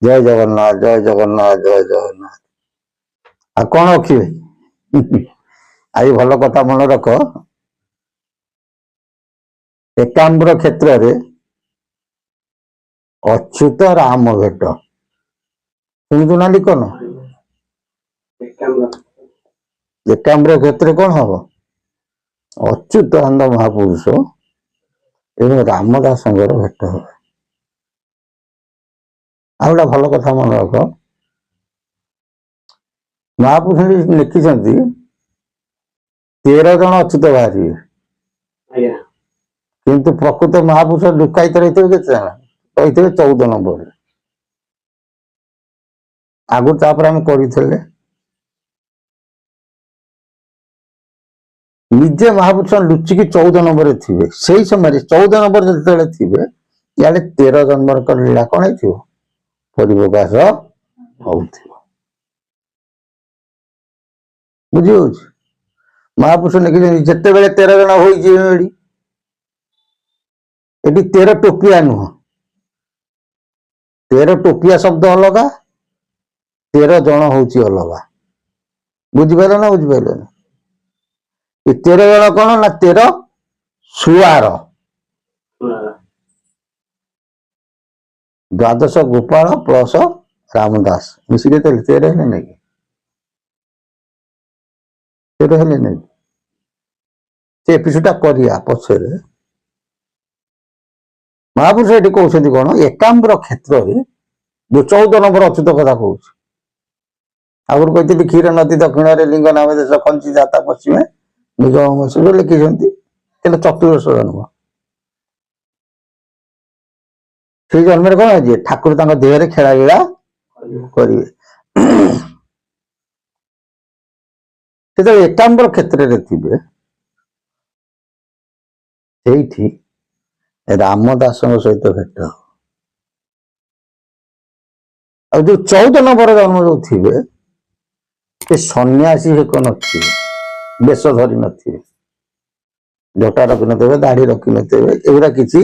ଜୟ ଜଗନ୍ନାଥ, ଜୟ ଜଗନ୍ନାଥ, ଜୟ ଜଗନ୍ନାଥ। ଆଉ କଣ ରଖିବେ? ଆଜି ଭଲ କଥା ମନେ ରଖ। ଏକାମ୍ର କ୍ଷେତ୍ରରେ ଅଚ୍ୟୁତ ରାମ ଭେଟ। ଶୁଣୁଛୁ ନା ଲିଖନ? ଏକାମ୍ର କ୍ଷେତ୍ରରେ କଣ ହବ? ଅଚ୍ୟୁତାନନ୍ଦ ମହାପୁରୁଷ ଏବଂ ରାମଦାସଙ୍କର ଭେଟ ହବ। ଆଉ ଗୋଟେ ଭଲ କଥା ମନେ ରଖ, ମହାପୁରୁଷ ଲେଖିଛନ୍ତି 13 ଜଣ ଅଚ୍ୟୁତ ବାହାରିବେ, କିନ୍ତୁ ପ୍ରକୃତ ମହାପୁରୁଷ ଲୁକାୟିତ ରହିଥିବେ କେତେ ଜଣ? ରହିଥିବେ 14 ନମ୍ବରରେ। ଆଗରୁ ତାପରେ ଆମେ କରିଥିଲେ, ନିଜେ ମହାପୁରୁଷ ଲୁଚିକି 14 ନମ୍ବରରେ ଥିବେ। ସେଇ ସମୟରେ 14 ନମ୍ବର ଯେତେବେଳେ ଥିବେ, ଇଆଡେ 13 ଜନ୍ମର ଲୀଳା କଣ ହେଇଥିବ? ପରିପ୍ରକାଶ ହଉଥିବ। ବୁଝି ହଉଛି? ମହାପୁରୁଷ ଲେଖିଛନ୍ତି ଯେତେବେଳେ 13 ଜଣ ହୋଇଯିବେ, ଏଠି 13 ଟୋପିଆ ନୁହଁ, 13 ଟୋପିଆ ଶବ୍ଦ ଅଲଗା, 13 ଜଣ ହଉଛି ଅଲଗା। ବୁଝିପାରିଲ ନା ବୁଝିପାରିଲ? ଏ 13 ଜଣ କଣ ନା 13 ସୁଆର, ଦ୍ୱାଦଶ ଗୋପାଳ ପ୍ଲସ ରାମଦାସ ମିଶିକି 13 ହେଲେ ନାଇଁ? 13 ହେଲେ ନାଇଁ? ସେ ଏପିସୋଡଟା କରିବା ପଛରେ ମହାପୁରୁଷ ଏଠି କହୁଛନ୍ତି କଣ, ଏକାମ୍ର କ୍ଷେତ୍ରରେ ଯୋଉ 14 ନମ୍ବର ଅଚ୍ୟୁତ କଥା କହୁଛି। ଆଗରୁ କହିଥିଲି କ୍ଷୀର ନଦୀ ଦକ୍ଷିଣରେ ଲିଙ୍ଗ ନାମ ଦେଶ ଖଞ୍ଜି ଯାତା ପଶ୍ଚିମେ ନିଗମ ଲେଖିଛନ୍ତି, କିନ୍ତୁ ଚତୁର୍ଦଶ ଜନ୍ମ। ସେଇ ଜନ୍ମରେ କଣ ହେଇଛି? ଠାକୁର ତାଙ୍କ ଦେହରେ ଖେଳାଳିଳା କରିବେ। ସେତେବେଳେ ଏକାମ୍ର କ୍ଷେତ୍ରରେ ଥିବେ, ସେଇଠି ରାମଦାସଙ୍କ ସହିତ ଭେଟ ହବ। ଆଉ ଯୋଉ 14 ନମ୍ବର ଜନ୍ମ ଯୋଉ ଥିବେ, ସେ ସନ୍ନ୍ୟାସୀ ଏକ ନଥିବେ, ବେଶ ଧରି ନଥିବେ, ଜଟା ରଖିନଥିବେ, ଦାଢି ରଖିନଥିବେ, ଏଗୁଡା କିଛି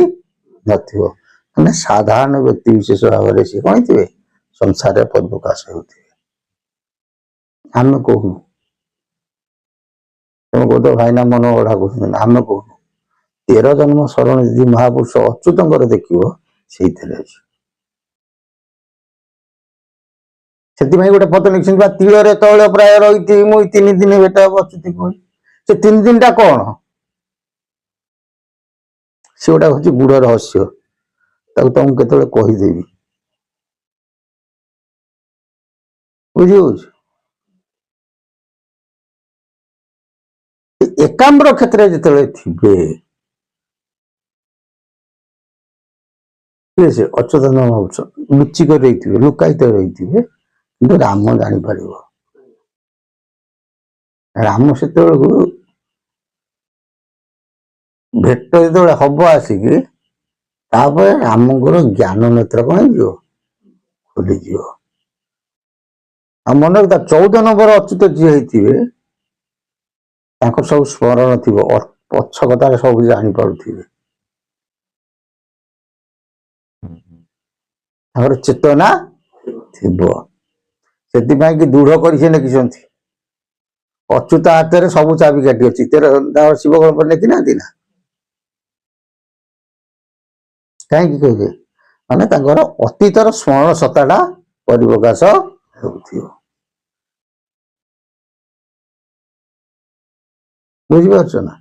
ନଥିବ। ମାନେ ସାଧାରଣ ବ୍ୟକ୍ତି ବିଶେଷ ଭାବରେ ସେ କଣ ହେଇଥିବେ? ସଂସାରରେ ପରିପ୍ରକାଶ ହେଉଥିବେ। ଆମେ କହୁନୁ, ତମେ କହୁଛ ଭାଇନା ମନ ଗଢା କହୁଛନ୍ତି, ଆମେ କହୁନୁ 13 ଜନ୍ମ ଶରଣ ଯଦି ମହାପୁରୁଷ ଅଚ୍ୟୁତଙ୍କର ଦେଖିବ, ସେଇଥିରେ ଅଛି। ସେଥିପାଇଁ ଗୋଟେ ପଦ ଲେଖିଛନ୍ତି ବା, ତିଳରେ ତୈଳ ପ୍ରାୟ ରହିଥିବି ମୁଁ 3 ଦିନ ଭେଟ ହବ ଅଚ୍ୟୁତ କହି। ସେ 3 ଦିନଟା କଣ? ସେଗୁଡା ହଉଛି ଗୁଢ ରହସ୍ୟ, ତାକୁ ତମକୁ କେତେବେଳେ କହିଦେବି। ବୁଝି ହଉଛି? ଏକାମ୍ର କ୍ଷେତ୍ରରେ ଯେତେବେଳେ ଥିବେ, ସେ ଅଚ୍ୟୁତାନନ୍ଦ ମହାପୁରୁଷ ଲୁଚି କରି ରହିଥିବେ, ଲୁକାୟିତ ରହିଥିବେ, କିନ୍ତୁ ରାମ ଜାଣିପାରିବ। ରାମ ସେତେବେଳକୁ ଭେଟ ଯେତେବେଳେ ହବ ଆସିକି, ତାପରେ ରାମଙ୍କର ଜ୍ଞାନ ନେତ୍ର କଣ ହେଇଯିବ? ଖୋଲିଯିବ। ଆଉ ମନେ ରଖିଥା, 14 ନମ୍ବର ଅଚ୍ୟୁତ ଯିଏ ହେଇଥିବେ, ତାଙ୍କର ସବୁ ସ୍ମରଣ ଥିବ, ପଛ କଥାରେ ସବୁ ଜାଣିପାରୁଥିବେ, ତାଙ୍କର ଚେତନା ଥିବ। ସେଥିପାଇଁ କି ଦୃଢ କରି ସେ ଲେଖିଛନ୍ତି, ଅଚ୍ୟୁତ ହାତରେ ସବୁ ଚାବିକାଠି ଅଛି। ଶିବ ଗଳ୍ପ ଲେଖିନାହାନ୍ତି ନା? କାହିଁକି କହିଲେ? ମାନେ ତାଙ୍କର ଅତୀତର ସ୍ମରଣ ସତ୍ତାଟା ପରିପ୍ରକାଶ ହେଉଥିବ। ବୁଝିପାରୁଛ ନା?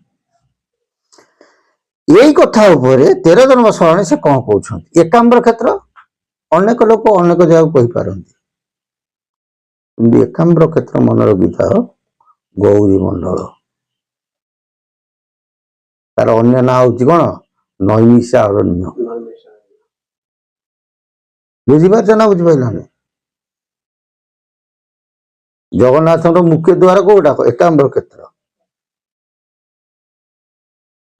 ଏଇ କଥା ଉପରେ 13 ଜନ୍ମ ଶରଣୀ ସେ କଣ କହୁଛନ୍ତି? ଏକାମ୍ର କ୍ଷେତ୍ର ଅନେକ ଲୋକ ଅନେକ ଜାଗାକୁ କହିପାରନ୍ତି, କିନ୍ତୁ ଏକାମ୍ର କ୍ଷେତ୍ର ମନେ ରଖିଥାଅ, ଗୌରୀ ମଣ୍ଡଳ। ତାର ଅନ୍ୟ ନାଁ ହଉଛି କଣ? ନୈମିଷା ଅରଣ୍ୟ। ବୁଝିପାରୁଛ ନା ବୁଝିପାରିଲନି? ଜଗନ୍ନାଥଙ୍କର ମୁଖ୍ୟ ଦ୍ୱାର କୋଉଟା? ଏକାମ୍ର କ୍ଷେତ୍ର।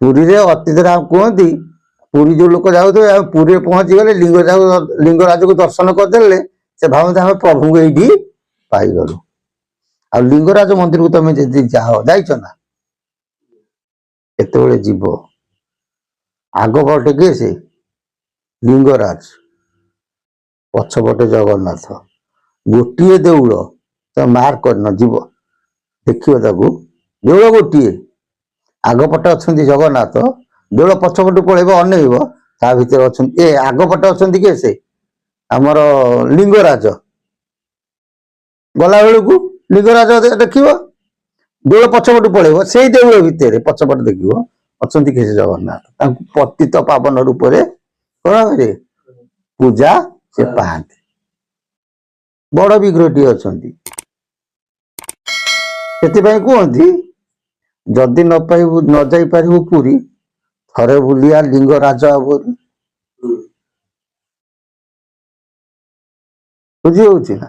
ପୁରୀରେ ଅତୀତରେ କୁହନ୍ତି, ପୁରୀ ଯୋଉ ଲୋକ ଯାଉଥିବେ, ଆଉ ପୁରୀରେ ପହଞ୍ଚିଗଲେ ଲିଙ୍ଗରାଜକୁ ଦର୍ଶନ କରିଦେଲେ ସେ ଭାବନ୍ତି ଆମେ ପ୍ରଭୁଙ୍କୁ ଏଇଠି ପାଇଗଲୁ। ଆଉ ଲିଙ୍ଗରାଜ ମନ୍ଦିରକୁ ତମେ ଯଦି ଯାଇଛ ନା, କେତେବେଳେ ଯିବ, ଆଗ ପଟେ କିଏ? ସେ ଲିଙ୍ଗରାଜ। ପଛପଟେ ଜଗନ୍ନାଥ, ଗୋଟିଏ ଦେଉଳ, ତ ମାର୍କ କରିନ ଯିବ ଦେଖିବ ତାକୁ, ଦେଉଳ ଗୋଟିଏ, ଆଗପଟେ ଅଛନ୍ତି ଜଗନ୍ନାଥ, ଦେଉଳ ପଛପଟୁ ପଳେଇବ ଅନେଇବ, ତା ଭିତରେ ଅଛନ୍ତି ଆଗପଟେ ଅଛନ୍ତି କିଏ ସେ ଆମର ଲିଙ୍ଗରାଜ, ଗଲା ବେଳକୁ ଲିଙ୍ଗରାଜ ଦେଖିବ, ଦେଉଳ ପଛପଟୁ ପଳେଇବ, ସେଇ ଦେଉଳ ଭିତରେ ପଛପଟେ ଦେଖିବ ଅଛନ୍ତି କିଏ ସେ ଜଗନ୍ନାଥ, ତାଙ୍କୁ ପତିତ ପାବନ ରୂପରେ କଣ କରେ ପୂଜା ସେ ପାଆନ୍ତି। ବଡ ବିଗ୍ରହଟିଏ ଅଛନ୍ତି, ସେଥିପାଇଁ କୁହନ୍ତି ଯଦି ନ ଯାଇପାରିବୁ ପୁରୀ, ଥରେ ବୁଲିଆ ଲିଙ୍ଗରାଜ ବୋଲି। ବୁଝି ହଉଛି ନା?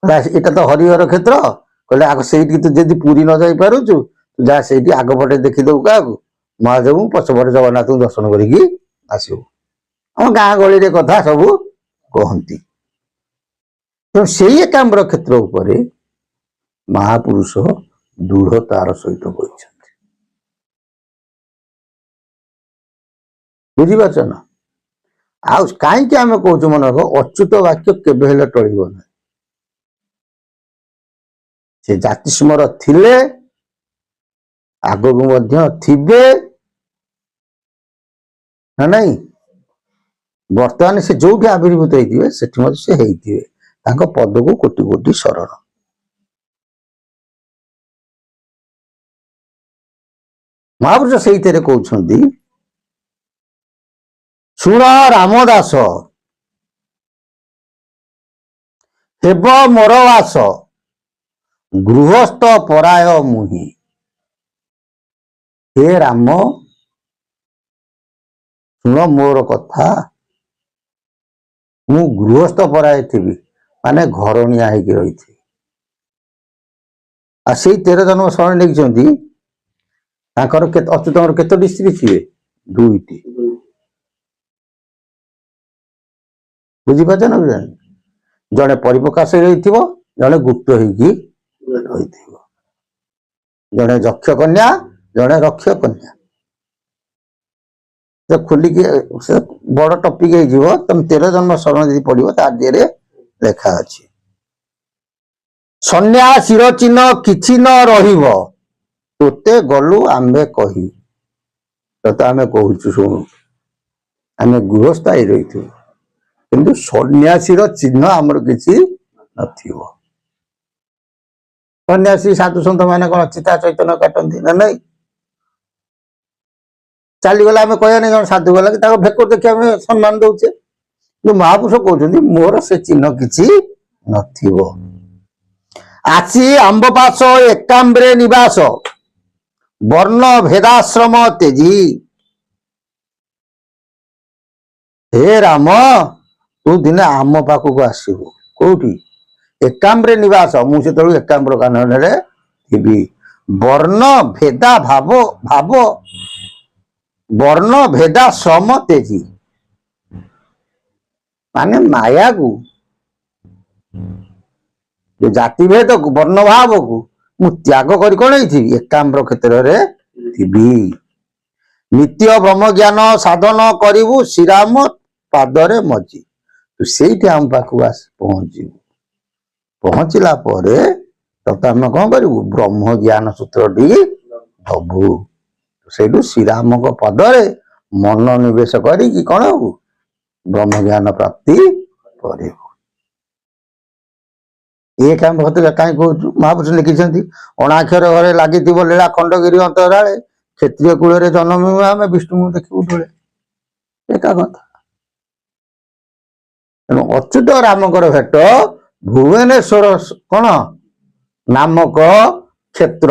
ଏଇଟା ତ ହରିହର କ୍ଷେତ୍ର, କହିଲେ ଆଗ ସେଇଠି ତୁ ଯଦି ପୁରୀ ନ ଯାଇ ପାରୁଛୁ ଯାହା ସେଇଠି ଆଗପଟେ ଦେଖିଦବୁ କାହାକୁ ମହାଦେବଙ୍କୁ, ପଛପଟେ ଜଗନ୍ନାଥଙ୍କୁ ଦର୍ଶନ କରିକି ଆସିବୁ। ଆମ ଗାଁ ଗହଳିରେ କଥା ସବୁ କହନ୍ତି। ତେଣୁ ସେଇ ଏକାମ୍ର କ୍ଷେତ୍ର ଉପରେ ମହାପୁରୁଷ ଦୃଢତାର ସହିତ କହିଛନ୍ତି। ବୁଝିପାରୁଛ ନା? ଆଉ କାହିଁକି ଆମେ କହୁଛୁ ମନେ ରଖ, ଅଚ୍ୟୁତ ବାକ୍ୟ କେବେ ହେଲେ ଟଳିବ ନାହିଁ। ସେ ଜାତି ସ୍ମର ଥିଲେ, ଆଗକୁ ମଧ୍ୟ ଥିବେ ନା ନାଇଁ? ବର୍ତ୍ତମାନ ସେ ଯୋଉଠି ଆବିର୍ଭୂତ ହେଇଥିବେ ସେଠି ମଧ୍ୟ ସେ ହେଇଥିବେ, ତାଙ୍କ ପଦକୁ କୋଟି କୋଟି ଶରଣ। ମହାପୁରୁଷ ସେଇଥିରେ କହୁଛନ୍ତି, ଶୁଣ ରାମଦାସ ହେବ ମୋର ବାସ, ଗୃହସ୍ଥ ପରାୟ ମୁହିଁ। ହେ ରାମ ଶୁଣ ମୋର କଥା, ମୁଁ ଗୃହସ୍ଥ ପରାୟ ଥିବି, ମାନେ ଘରଣିଆ ହେଇକି ରହିଥିବି। ଆଉ ସେଇ 13 ଜନ୍ମ ଶରଣ ନେଇଛନ୍ତି, ତାଙ୍କର ଅଚ୍ୟୁତଙ୍କର କେତୋଟି ସ୍ତ୍ରୀ ଥିବେ? 2ଟି। ବୁଝିପାରୁଛ ନା? ଜଣେ ପରିପ୍ରକାଶ ରହିଥିବ, ଜଣେ ଗୁପ୍ତ ହେଇକି ରହିଥିବ, ଜଣେ ଯକ୍ଷ କନ୍ୟା, ଜଣେ ରକ୍ଷ କନ୍ୟା। ଖୋଲିକି ସେ ବଡ ଟପିକ ହେଇଯିବ, ତମେ 13 ଜନ୍ମ ଶରଣ ଯଦି ପଡିବ ତା ଦେହରେ ଲେଖା ଅଛି। ସନ୍ନ୍ୟାସୀର ଚିହ୍ନ କିଛି ନ ରହିବ, ତୋତେ ଗଲୁ ଆମ୍ଭେ କହି। ତତେ ଆମେ କହୁଛୁ ଶୁଣୁ, ଆମେ ଗୃହସ୍ଥାୟୀ ରହିଥିବୁ, କିନ୍ତୁ ସନ୍ନ୍ୟାସୀର ଚିହ୍ନ ଆମର କିଛି ନଥିବ। ସନ୍ନ୍ୟାସୀ ସାଧୁ ସନ୍ଥ ମାନେ କଣ ଚିତା ଚୈତନ୍ୟ କାଟନ୍ତି ନା ନାଇଁ? ଚାଲିଗଲା ଆମେ କହିବାନି ଜଣେ ସାଧୁ ଗଲା କି ତାଙ୍କ ଭେକ ଦେଖି ଆମେ ସମ୍ମାନ ଦଉଛେ, କିନ୍ତୁ ମହାପୁରୁଷ କହୁଛନ୍ତି ମୋର ସେ ଚିହ୍ନ କିଛି ନଥିବ। ଆସି ଆମ୍ବ ପାଶ ଏକାମ୍ରେ ନିବାସ, ବର୍ଣ୍ଣ ଭେଦାଶ୍ରମ ତେଜି। ହେ ରାମ ତୁ ଦିନେ ଆମ ପାଖକୁ ଆସିବୁ, କୋଉଠି? ଏକାମ୍ରେ ନିବାସ, ମୁଁ ସେତେବେଳକୁ ଏକାମ୍ର କାନନରେ ଥିବି। ବର୍ଣ୍ଣ ଭେଦା ଭାବ ବର୍ଣ୍ଣ ଭେଦା ଶ୍ରମ ତେଜି, ମାନେ ମାୟାକୁ, ଯୋଉ ଜାତି ଭେଦକୁ, ବର୍ଣ୍ଣ ଭାବକୁ ମୁଁ ତ୍ୟାଗ କରି କଣ ହେଇଥିବି? ଏକାମ୍ର କ୍ଷେତ୍ରରେ ଥିବି। ନିତ୍ୟ ବ୍ରହ୍ମ ଜ୍ଞାନ ସାଧନ କରିବୁ, ଶ୍ରୀରାମ ପାଦରେ ମଜି। ତୁ ସେଇଠି ଆମ ପାଖକୁ ଆସି ପହଞ୍ଚିବୁ, ପହଞ୍ଚିଲା ପରେ ତତେ ଆମେ କଣ କରିବୁ? ବ୍ରହ୍ମ ଜ୍ଞାନ ସୂତ୍ରଟି ଦବୁ। ସେଇଠୁ ଶ୍ରୀରାମଙ୍କ ପଦରେ ମନ ନିବେଶ କରିକି କଣ ହବୁ? ବ୍ରହ୍ମ ଜ୍ଞାନ ପ୍ରାପ୍ତି କରିବୁ। ଏ କାମ କାହିଁ କହୁଛୁ? ମହାପୁରୁଷ ଲିଖିଛନ୍ତି, ଅଣାକ୍ଷର ଘରେ ଲାଗିଥିବ ଲୀଳା ଖଣ୍ଡଗିରି ଅନ୍ତରାଳେ, କ୍ଷତ୍ରିୟ କୂଳରେ ଜନ୍ମିବୁ ଆମେ, ବିଷ୍ଣୁଙ୍କୁ ଦେଖିବୁ ଢୋଳେ। ଏକା କଥା। ତେଣୁ ଅଚ୍ୟୁତ ରାମଙ୍କର ଭେଟ ଭୁବନେଶ୍ୱର କଣ ନାମକ କ୍ଷେତ୍ର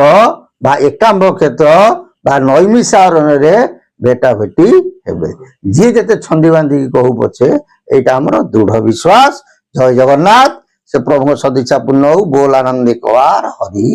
ବା ଏକାମ୍ର କ୍ଷେତ୍ର ବା ନୈମିଷାରଣ୍ୟରେ ଭେଟା ଭେଟି ହେବେ। ଯିଏ ଯେତେ ଛନ୍ଦି ବାନ୍ଧିକି କହୁ ପଛେ, ଏଇଟା ଆମର ଦୃଢ ବିଶ୍ୱାସ। ଜୟ ଜଗନ୍ନାଥ। ସେ ପ୍ରଭୁଙ୍କ ସଦିଚ୍ଛା ପୂର୍ଣ୍ଣ ହଉ। ବୋଲ ଆନନ୍ଦେ କବାର ହରି।